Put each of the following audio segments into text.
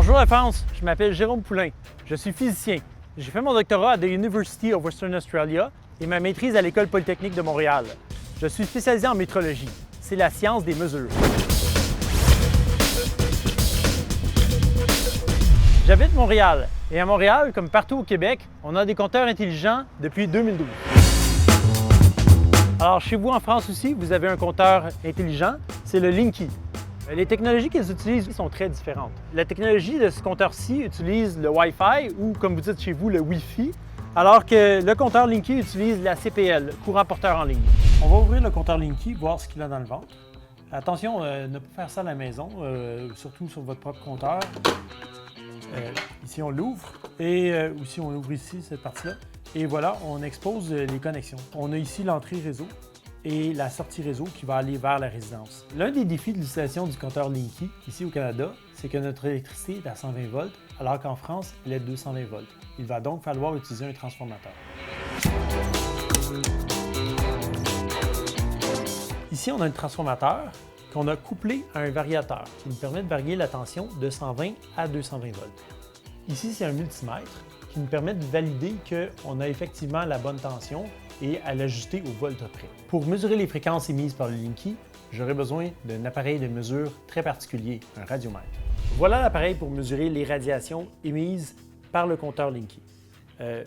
Bonjour la France, je m'appelle Jérôme Poulain. Je suis physicien. J'ai fait mon doctorat à The University of Western Australia et ma maîtrise à l'École polytechnique de Montréal. Je suis spécialisé en métrologie. C'est la science des mesures. J'habite Montréal et à Montréal, comme partout au Québec, on a des compteurs intelligents depuis 2012. Alors chez vous en France aussi, vous avez un compteur intelligent, c'est le Linky. Les technologies qu'ils utilisent sont très différentes. La technologie de ce compteur-ci utilise le Wi-Fi ou, comme vous dites chez vous, le Wi-Fi, alors que le compteur Linky utilise la CPL, courant porteur en ligne. On va ouvrir le compteur Linky, voir ce qu'il a dans le ventre. Attention, ne pas faire ça à la maison, surtout sur votre propre compteur. Ici, on l'ouvre et aussi on ouvre ici, cette partie-là. Et voilà, on expose les connexions. On a ici l'entrée réseau et la sortie réseau qui va aller vers la résidence. L'un des défis de l'utilisation du compteur Linky, ici au Canada, c'est que notre électricité est à 120 volts, alors qu'en France, elle est de 220 volts. Il va donc falloir utiliser un transformateur. Ici, on a un transformateur qu'on a couplé à un variateur qui nous permet de varier la tension de 120 à 220 volts. Ici, c'est un multimètre qui nous permet de valider qu'on a effectivement la bonne tension et à l'ajuster au volt près. Pour mesurer les fréquences émises par le Linky, j'aurai besoin d'un appareil de mesure très particulier, un radiomètre. Voilà l'appareil pour mesurer les radiations émises par le compteur Linky.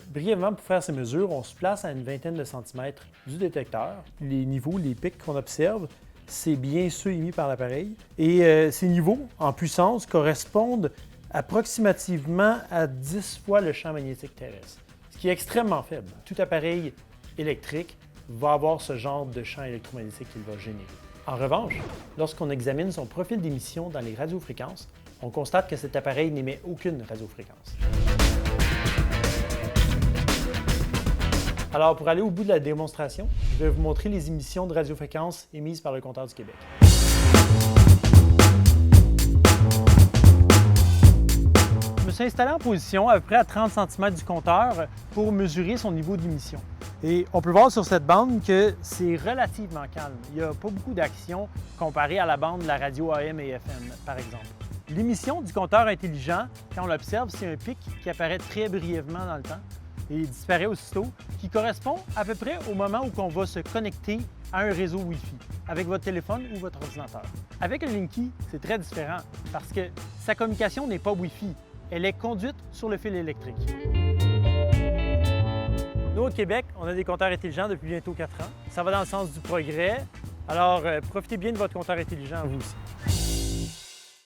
Brièvement, pour faire ces mesures, on se place à une vingtaine de centimètres du détecteur. Les niveaux, les pics qu'on observe, c'est bien ceux émis par l'appareil. Et ces niveaux, en puissance, correspondent approximativement à 10 fois le champ magnétique terrestre, ce qui est extrêmement faible. Tout appareil électrique va avoir ce genre de champ électromagnétique qu'il va générer. En revanche, lorsqu'on examine son profil d'émission dans les radiofréquences, on constate que cet appareil n'émet aucune radiofréquence. Alors, pour aller au bout de la démonstration, je vais vous montrer les émissions de radiofréquences émises par le compteur du Québec. Je me suis installé en position à peu près à 30 cm du compteur pour mesurer son niveau d'émission. Et on peut voir sur cette bande que c'est relativement calme. Il n'y a pas beaucoup d'action comparé à la bande de la radio AM et FM, par exemple. L'émission du compteur intelligent, quand on l'observe, c'est un pic qui apparaît très brièvement dans le temps et disparaît aussitôt, qui correspond à peu près au moment où on va se connecter à un réseau Wi-Fi avec votre téléphone ou votre ordinateur. Avec le Linky, c'est très différent parce que sa communication n'est pas Wi-Fi. Elle est conduite sur le fil électrique. Nous, au Québec, on a des compteurs intelligents depuis bientôt 4 ans. Ça va dans le sens du progrès. Alors, profitez bien de votre compteur intelligent, vous aussi.